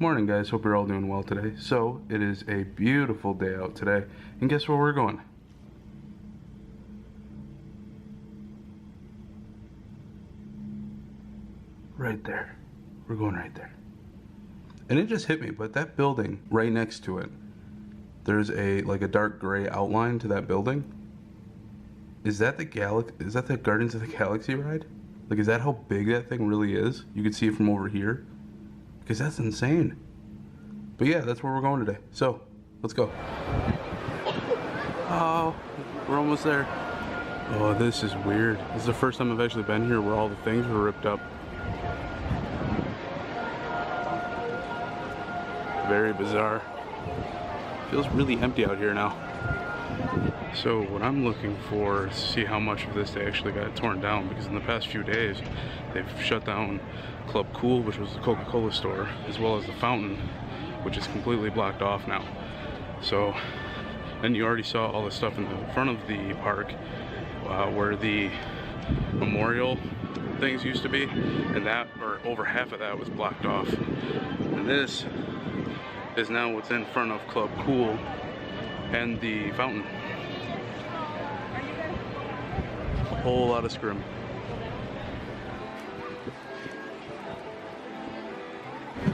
Morning guys, hope you're all doing well today. So, it is a beautiful day out today, and guess where we're going? Right there. We're going right there. And it just hit me, but that building right next to it, there's a dark gray outline to that building. Is that the Guardians of the Galaxy ride? Like, is that how big that thing really is? You can see it from over here. Because that's insane. But yeah, that's where we're going today. So, let's go. Oh, we're almost there. Oh, this is weird. This is the first time I've actually been here where all the things were ripped up. Very bizarre. Feels really empty out here now. So what I'm looking for is to see how much of this they actually got torn down, because in the past few days they've shut down Club Cool, which was the Coca-Cola store, as well as the fountain, which is completely blocked off now. So, and you already saw all the stuff in the front of the park where the memorial things used to be, and that, or over half of that, was blocked off. And this is now what's in front of Club Cool and the fountain. A whole lot of scrim.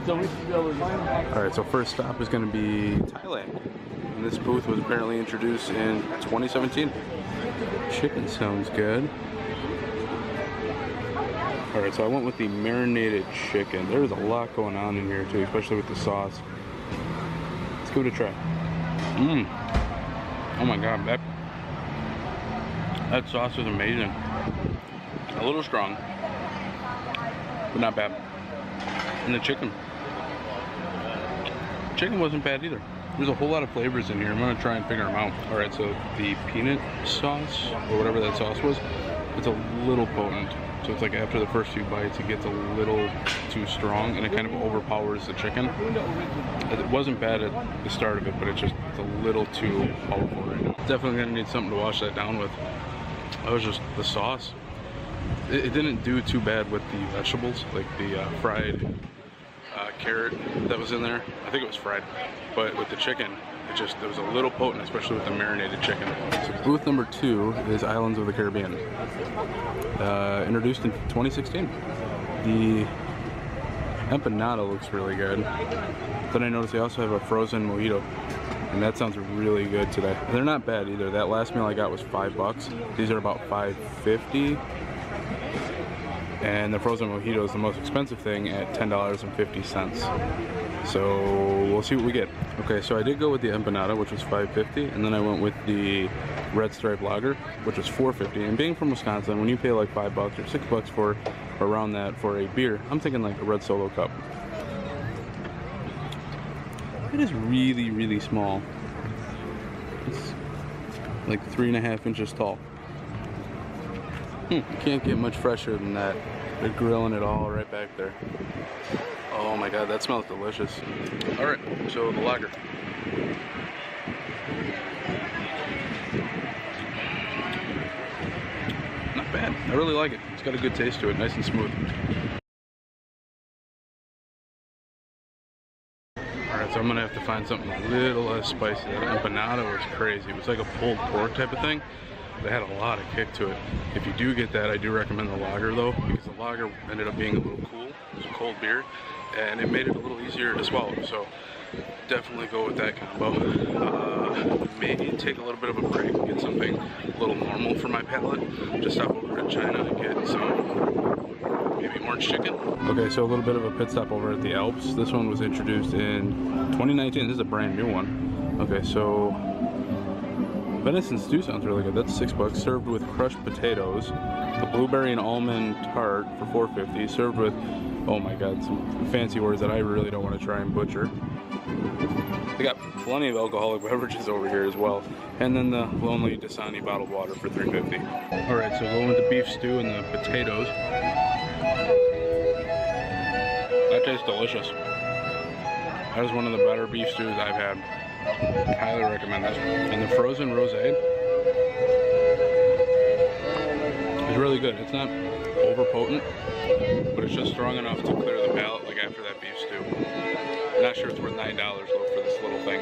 Alright, so first stop is going to be Thailand. And this booth was apparently introduced in 2017. Chicken sounds good. Alright, so I went with the marinated chicken. There's a lot going on in here too, especially with the sauce. Let's give it a try. Oh my god, that sauce is amazing. A little strong, but not bad. And the chicken wasn't bad either. There's a whole lot of flavors in here. I'm gonna try and figure them out. All right, so the peanut sauce, or whatever that sauce was, it's a little potent. So it's like after the first few bites, it gets a little too strong, and it kind of overpowers the chicken. It wasn't bad at the start of it, but it's a little too powerful right now. Definitely gonna need something to wash that down with. That was just the sauce. It didn't do too bad with the vegetables, like the fried carrot that was in there. I think it was fried, but with the chicken, it was a little potent, especially with the marinated chicken. So booth number 2 is Islands of the Caribbean, introduced in 2016. The empanada looks really good. Then I noticed they also have a frozen mojito, and that sounds really good today. They're not bad either. That last meal I got was $5. These are about $5.50. And the frozen mojito is the most expensive thing at $10.50. So we'll see what we get. Okay, so I did go with the empanada, which was $5.50, and then I went with the red stripe lager, which was $4.50. And being from Wisconsin, when you pay like $5 or $6 for around that for a beer, I'm thinking like a red Solo cup. It is really, really small. It's like 3.5 inches tall. You can't get much fresher than that. They're grilling it all right back there. Oh my god, that smells delicious. Alright, so the lager. Not bad. I really like it. It's got a good taste to it, nice and smooth. Alright, so I'm gonna have to find something a little less spicy. That empanada was crazy. It was like a pulled pork type of thing. They had a lot of kick to it. If you do get that, I do recommend the lager though, because the lager ended up being a little cool. It was a cold beer, and it made it a little easier to swallow. So definitely go with that combo. Maybe take a little bit of a break and get something a little normal for my palate. Just stop over at China and get some maybe orange chicken. Okay, so a little bit of a pit stop over at the Alps. This one was introduced in 2019. This is a brand new one. Okay, so venison stew sounds really good. That's $6, served with crushed potatoes. The blueberry and almond tart for $4.50, served with, oh my god, some fancy words that I really don't want to try and butcher. They got plenty of alcoholic beverages over here as well. And then the Lonely Dasani bottled water for $3.50. Alright, so going with the beef stew and the potatoes. That tastes delicious. That is one of the better beef stews I've had. Highly recommend this. And the frozen rosé is really good. It's not over potent, but it's just strong enough to clear the palate like after that beef stew. Not sure it's worth $9 though for this little thing.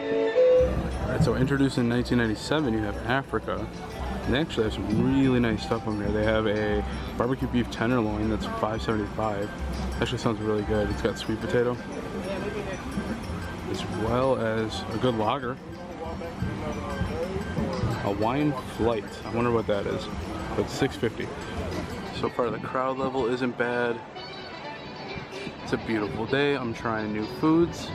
Alright, so introduced in 1997, you have Africa. And they actually have some really nice stuff on there. They have a barbecue beef tenderloin that's $5.75. Actually sounds really good. It's got sweet potato, as well as a good lager. A wine flight. I wonder what that is. But $6.50. So far the crowd level isn't bad. It's a beautiful day. I'm trying new foods.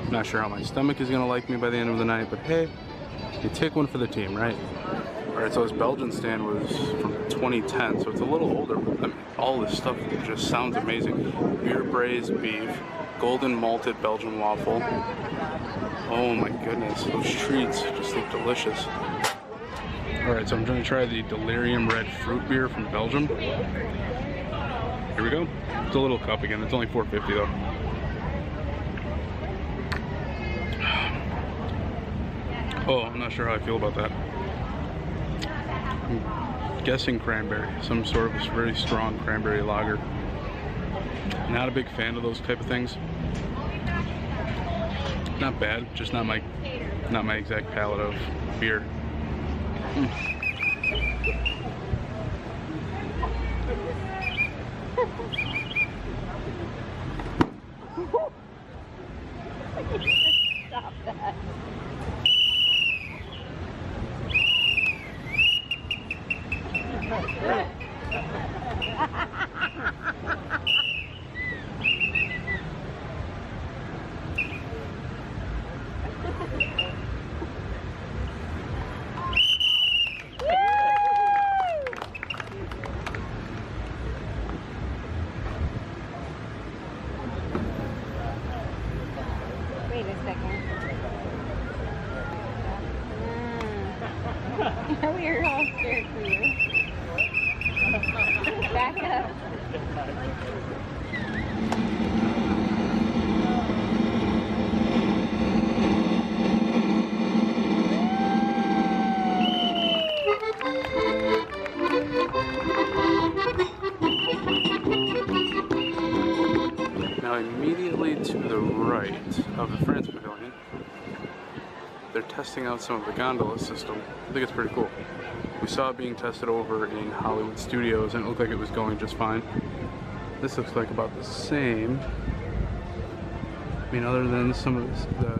I'm not sure how my stomach is gonna like me by the end of the night, but hey, you take one for the team, right? Alright, so this Belgian stand was from 2010, so it's a little older, but I mean, all this stuff just sounds amazing. Beer braised beef, golden malted Belgian waffle. Oh my goodness, those treats just look delicious. Alright, so I'm going to try the Delirium Red Fruit Beer from Belgium. Here we go. It's a little cup again, it's only $4.50 though. Oh, I'm not sure how I feel about that. I'm guessing cranberry, some sort of very strong cranberry lager. Not a big fan of those type of things. Not bad, just not my exact palate of beer. Stop that. Wait a second. We are all scared for you. Back up. Now immediately to the right of the France Pavilion, they're testing out some of the gondola system. I think it's pretty cool. We saw it being tested over in Hollywood Studios and it looked like it was going just fine. This looks like about the same. I mean, other than some of the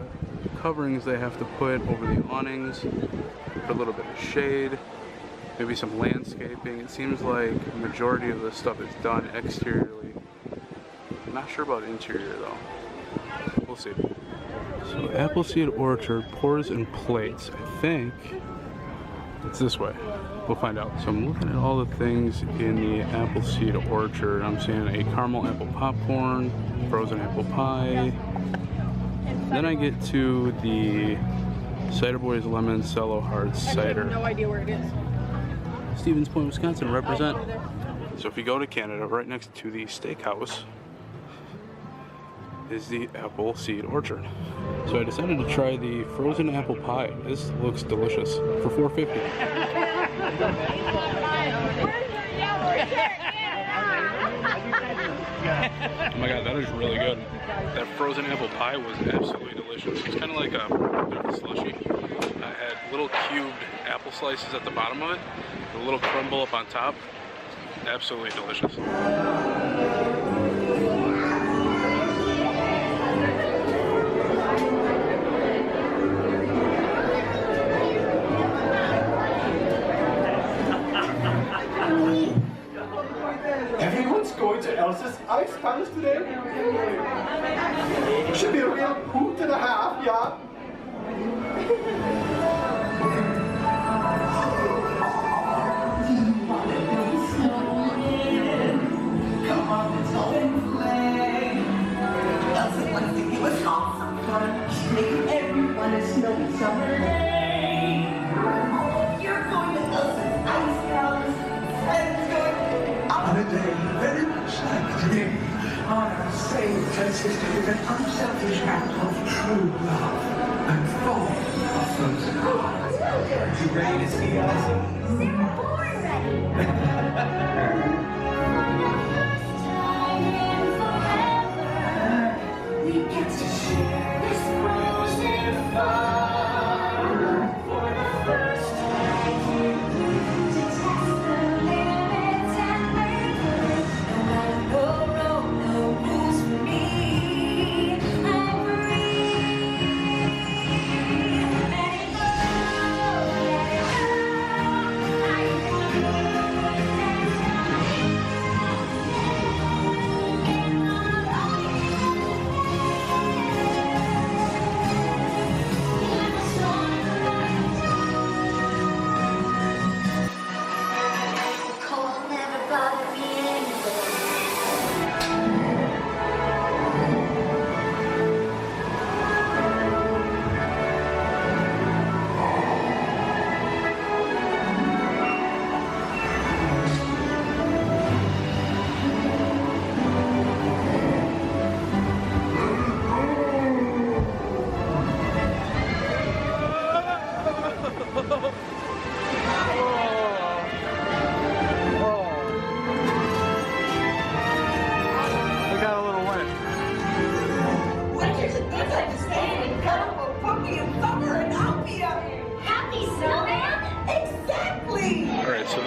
coverings they have to put over the awnings for a little bit of shade, maybe some landscaping. It seems like the majority of this stuff is done exteriorly. I'm not sure about interior though. We'll see. So Appleseed Orchard pours and plates. I think it's this way. We'll find out. So I'm looking at all the things in the Appleseed Orchard. I'm seeing a caramel apple popcorn, frozen apple pie. Then I get to the Cider Boys Lemon Cello Hard Cider. I have no idea where it is. Stevens Point, Wisconsin, represent. So if you go to Canada, right next to the steakhouse is the Appleseed Orchard. So I decided to try the frozen apple pie. This looks delicious for $4.50. Oh my god, that is really good. That frozen apple pie was absolutely delicious. It's kind of like a bit of a slushy. I had little cubed apple slices at the bottom of it, a little crumble up on top. Absolutely delicious. Everyone's going to Elsa's Ice Palace today? Should be a real hoot and a half, yeah? Come on, it's open flame. Elsa wants to give us all some fun, making everyone a snowy summer day. You're going to Elsa's Ice Palace, and it's going on a day very much like today. On our same consistent with an unselfish act of true love and full of frozen hearts. You ready to see Elsa? Sarah, born ready. First time and forever, we get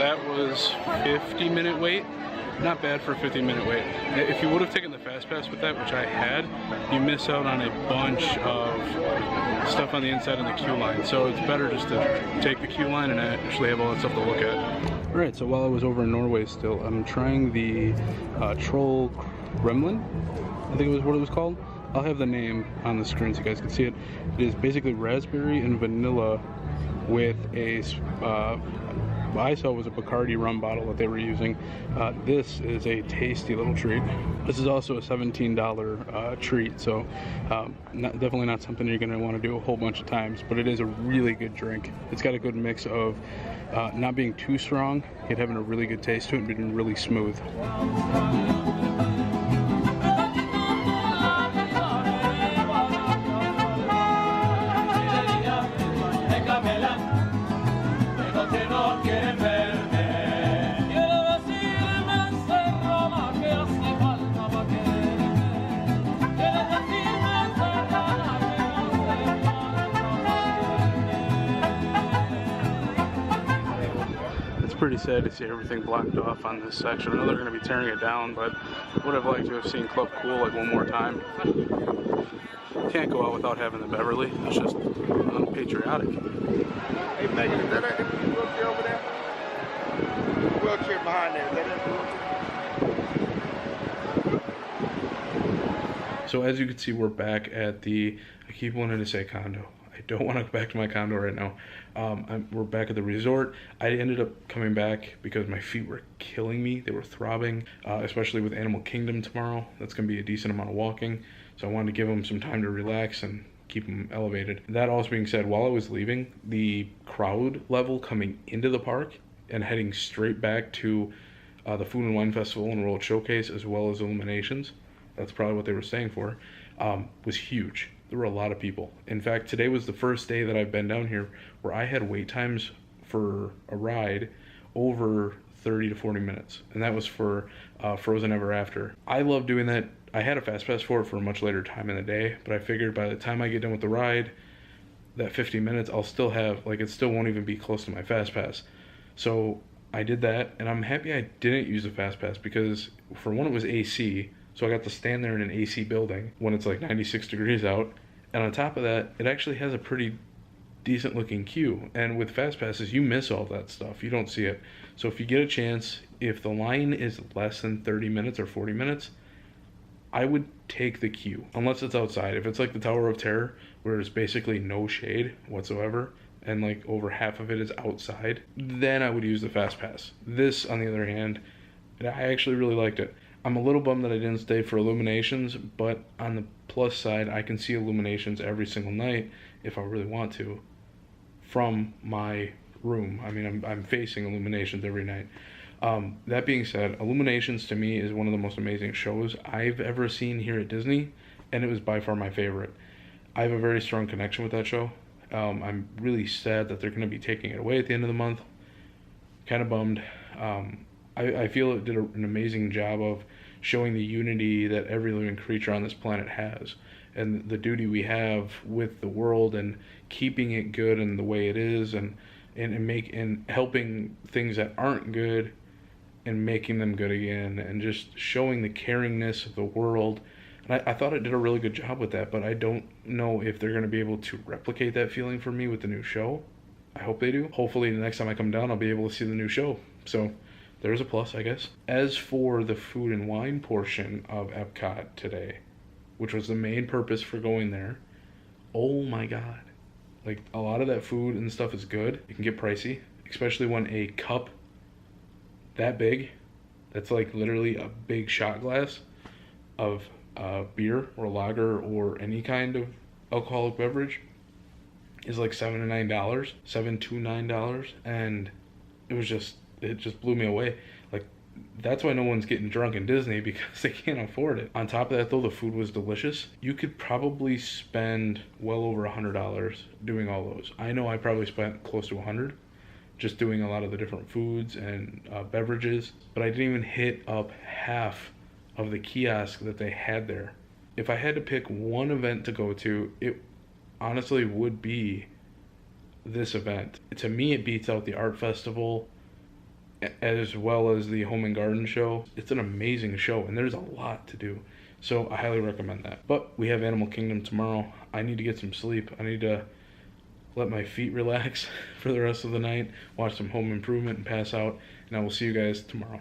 that was 50-minute wait. Not bad for a 15-minute wait. If you would have taken the fast pass with that, which I had, you miss out on a bunch of stuff on the inside of the queue line. So it's better just to take the queue line and actually have all that stuff to look at. Alright, so while I was over in Norway still, I'm trying the Troll Kremlin, I think it was what it was called. I'll have the name on the screen so you guys can see it. It is basically raspberry and vanilla with a what I saw was a Bacardi rum bottle that they were using. This is a tasty little treat. This is also a $17 treat, so definitely not something you're going to want to do a whole bunch of times, but it is a really good drink. It's got a good mix of not being too strong, yet having a really good taste to it and being really smooth. Pretty sad to see everything blocked off on this section. I know they're going to be tearing it down, but would have liked to have seen Club Cool like one more time. Can't go out without having the Beverly. It's just unpatriotic. Hey, Megan, is that an empty wheelchair over there? Wheelchair behind there, is that it? So as you can see, we're back at the, I keep wanting to say condo. I don't want to go back to my condo right now. We're back at the resort. I ended up coming back because my feet were killing me. They were throbbing, especially with Animal Kingdom tomorrow. That's going to be a decent amount of walking. So I wanted to give them some time to relax and keep them elevated. That also being said, while I was leaving, the crowd level coming into the park and heading straight back to the Food and Wine Festival and World Showcase, as well as Illuminations, that's probably what they were staying for, was huge. There were a lot of people. In fact, today was the first day that I've been down here where I had wait times for a ride over 30 to 40 minutes. And that was for Frozen Ever After. I love doing that. I had a fast pass for it for a much later time in the day, but I figured by the time I get done with the ride, that 50 minutes, I'll still have, like, it still won't even be close to my fast pass. So I did that, and I'm happy I didn't use the fast pass because for one, it was AC. So I got to stand there in an AC building when it's like 96 degrees out. And on top of that, it actually has a pretty decent looking queue. And with fast passes, you miss all that stuff. You don't see it. So if you get a chance, if the line is less than 30 minutes or 40 minutes, I would take the queue. Unless it's outside. If it's like the Tower of Terror, where there's basically no shade whatsoever, and like over half of it is outside, then I would use the fast pass. This, on the other hand, I actually really liked it. I'm a little bummed that I didn't stay for Illuminations, but on the plus side, I can see Illuminations every single night if I really want to from my room. I mean, I'm facing Illuminations every night. That being said, Illuminations to me is one of the most amazing shows I've ever seen here at Disney, and it was by far my favorite. I have a very strong connection with that show. I'm really sad that they're going to be taking it away at the end of the month. Kind of bummed. I feel it did an amazing job of showing the unity that every living creature on this planet has, and the duty we have with the world and keeping it good in the way it is, and helping things that aren't good and making them good again, and just showing the caringness of the world. And I thought it did a really good job with that, but I don't know if they're going to be able to replicate that feeling for me with the new show. I hope they do. Hopefully the next time I come down, I'll be able to see the new show. So there's a plus, I guess. As for the food and wine portion of Epcot today, which was the main purpose for going there, oh my god. Like, a lot of that food and stuff is good. It can get pricey, especially when a cup that big, that's like literally a big shot glass of beer or lager or any kind of alcoholic beverage is like $7 to $9, and it just blew me away. Like, that's why no one's getting drunk in Disney, because they can't afford it. On top of that, though, the food was delicious. You could probably spend well over $100 doing all those. I know I probably spent close to $100 just doing a lot of the different foods and beverages, but I didn't even hit up half of the kiosk that they had there. If I had to pick one event to go to, it honestly would be this event. To me, it beats out the art festival as well as the Home and Garden show. It's an amazing show, and there's a lot to do. So I highly recommend that. But we have Animal Kingdom tomorrow. I need to get some sleep. I need to let my feet relax for the rest of the night, watch some Home Improvement, and pass out. And I will see you guys tomorrow.